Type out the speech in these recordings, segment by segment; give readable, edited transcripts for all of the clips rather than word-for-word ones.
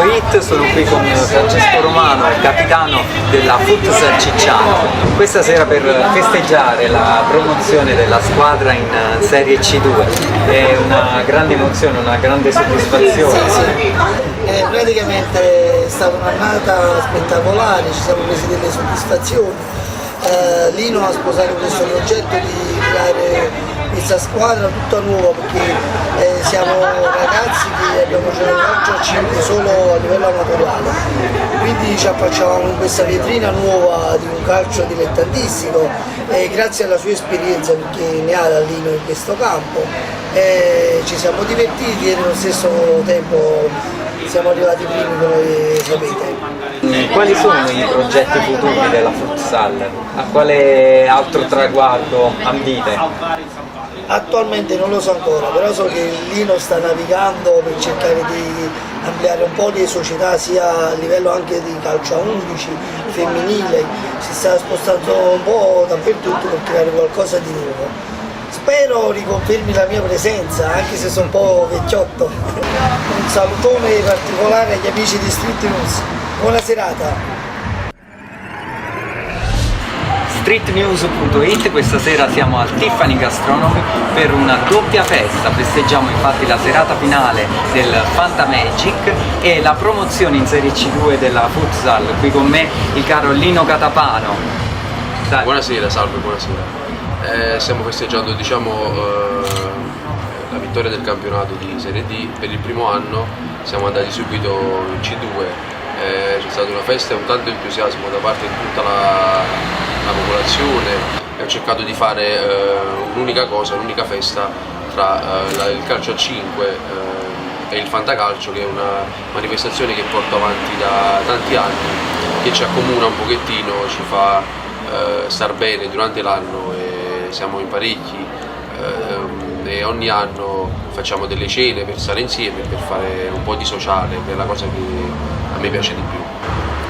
Futsal.it, sono qui con Francesco Romano, il capitano della Futsal Cicciano. Questa sera per festeggiare la promozione della squadra in Serie C2. È una grande emozione, una grande soddisfazione. Praticamente è stata un'annata spettacolare, ci siamo presi delle soddisfazioni. Lino ha sposato questo progetto di creare questa squadra tutta nuova, perché siamo ragazzi che abbiamo giocato calcio a 5 solo a livello amatoriale, quindi ci affacciavamo in questa vetrina nuova di un calcio dilettantistico e grazie alla sua esperienza, perché ne ha da Lino in questo campo, ci siamo divertiti e nello stesso tempo siamo arrivati primi, come sapete. Quali sono i progetti futuri della Futsal? A quale altro traguardo ambite? Attualmente non lo so ancora, però so che Lino sta navigando per cercare di ampliare un po' di società sia a livello anche di calcio a 11, femminile, si sta spostando un po' dappertutto per creare qualcosa di nuovo. Spero riconfermi la mia presenza, anche se sono un po' vecchiotto. Un salutone particolare agli amici di Street News. Buona serata! Streetnews.it, questa sera siamo al Tiffany Gastronomy per una doppia festa. Festeggiamo infatti la serata finale del Fantamagic e la promozione in Serie C2 della Futsal. Qui con me il caro Lino Catapano. Dai. Buonasera, salve, buonasera. Stiamo festeggiando la vittoria del campionato di Serie D. Per il primo anno siamo andati subito in C2, c'è stata una festa e un tanto entusiasmo da parte di tutta la popolazione e ho cercato di fare un'unica cosa, un'unica festa tra il calcio a 5 e il fantacalcio, che è una manifestazione che porto avanti da tanti anni, che ci accomuna un pochettino, ci fa star bene durante l'anno e siamo in parecchi e ogni anno facciamo delle cene per stare insieme, per fare un po' di sociale, che è la cosa che a me piace di più.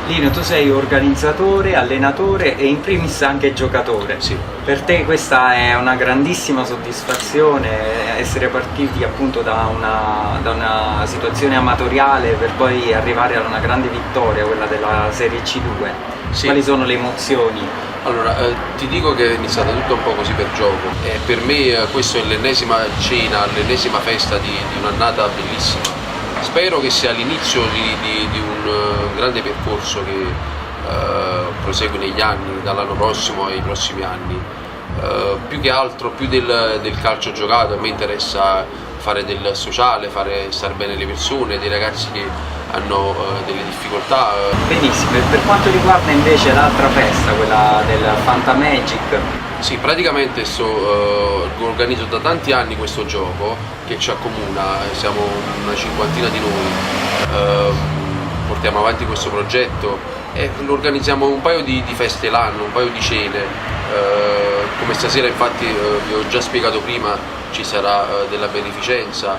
Lino, tu sei organizzatore, allenatore e in primis anche giocatore. Sì. Per te questa è una grandissima soddisfazione, essere partiti appunto da una situazione amatoriale per poi arrivare a una grande vittoria, quella della Serie C2. Sì. Quali sono le emozioni? Allora, ti dico che è iniziata tutto un po' così per gioco e per me questa è l'ennesima cena, l'ennesima festa di un'annata bellissima. Spero che sia l'inizio di un grande percorso che prosegue negli anni, dall'anno prossimo ai prossimi anni. Più che altro, più del calcio giocato, a me interessa fare del sociale, fare star bene le persone, dei ragazzi che hanno delle difficoltà. Benissimo, e per quanto riguarda invece l'altra festa, quella del Fantamagic? Sì, praticamente organizzo da tanti anni questo gioco che ci accomuna, siamo una cinquantina di noi, portiamo avanti questo progetto e lo organizziamo un paio di feste l'anno, un paio di cene, come stasera infatti vi ho già spiegato prima, ci sarà della beneficenza,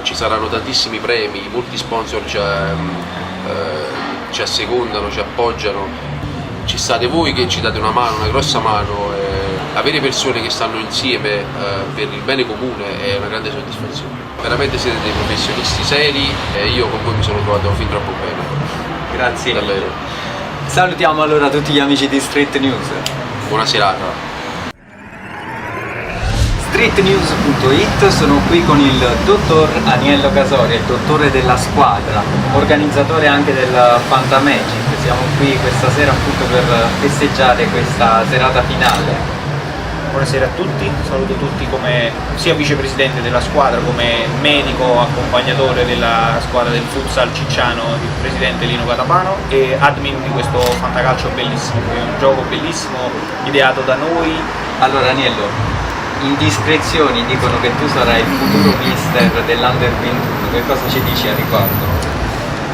ci saranno tantissimi premi, molti sponsor ci assecondano, ci appoggiano. Ci state voi che ci date una mano, una grossa mano, avere persone che stanno insieme per il bene comune è una grande soddisfazione. Veramente siete dei professionisti seri e io con voi mi sono trovato fin troppo bene. Grazie mille. Davvero. Salutiamo allora tutti gli amici di Street News. Buona serata. Streetnews.it, sono qui con il dottor Aniello Casoria, il dottore della squadra, organizzatore anche del Fantamagic. Siamo qui questa sera appunto per festeggiare questa serata finale. Buonasera a tutti, saluto tutti come sia vicepresidente della squadra, come medico accompagnatore della squadra del futsal cicciano, il presidente Lino Catapano, e admin di questo fantacalcio bellissimo, è un gioco bellissimo ideato da noi. Allora Aniello, indiscrezioni dicono che tu sarai il futuro mister dell'Under 21, che cosa ci dici a riguardo?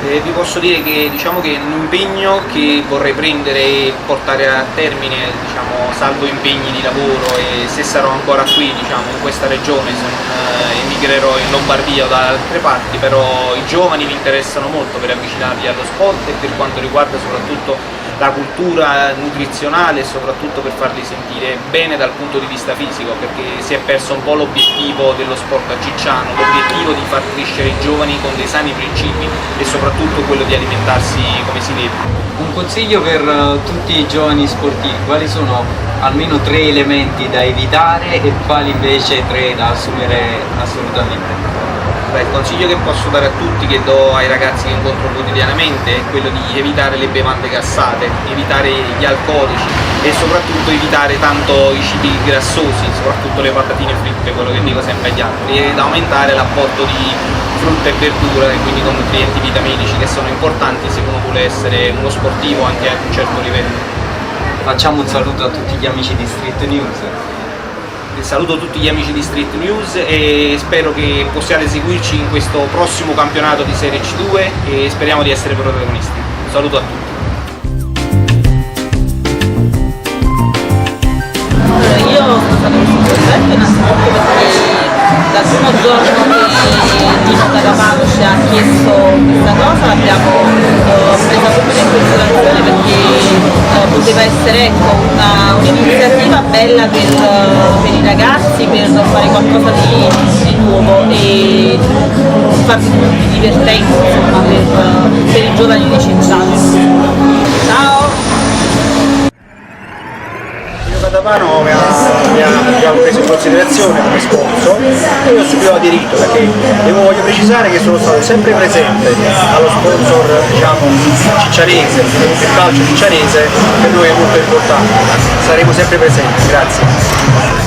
Vi posso dire che diciamo che è un impegno che vorrei prendere e portare a termine, diciamo, salvo impegni di lavoro, e se sarò ancora qui, diciamo, in questa regione, se non emigrerò in Lombardia o da altre parti, però i giovani mi interessano molto per avvicinarli allo sport e per quanto riguarda soprattutto la cultura nutrizionale e soprattutto per farli sentire bene dal punto di vista fisico, perché si è perso un po' l'obiettivo dello sport a Cicciano, l'obiettivo di far crescere i giovani con dei sani principi e soprattutto soprattutto quello di alimentarsi come si deve. Un consiglio per tutti i giovani sportivi: quali sono almeno 3 elementi da evitare e quali invece 3 da assumere assolutamente? Beh, il consiglio che posso dare a tutti, che do ai ragazzi che incontro quotidianamente, è quello di evitare le bevande gassate, evitare gli alcolici e soprattutto evitare tanto i cibi grassosi, soprattutto le patatine fritte, quello che dico sempre agli altri, ed aumentare l'apporto di frutta e verdura e quindi con nutrienti vitaminici che sono importanti se uno vuole essere uno sportivo anche a un certo livello. Facciamo un saluto a tutti gli amici di Street News. Saluto tutti gli amici di Street News e spero che possiate seguirci in questo prossimo campionato di Serie C2 e speriamo di essere protagonisti. Un saluto a tutti. Io sono stato questo progetto innanzitutto perché dal primo giorno che Dino Cadavano ci ha chiesto questa cosa l'abbiamo presa subito in considerazione perché poteva essere un'iniziativa bella per i ragazzi, per fare qualcosa di nuovo e farsi divertenti insomma, per i giovani licenziati. Ciao! Cadavano mi ha preso in considerazione come sponsor e io ho subito aderito perché voglio precisare che sono stato sempre presente allo sponsor cicciarese, il calcio cicciarese per noi è molto importante, saremo sempre presenti, grazie.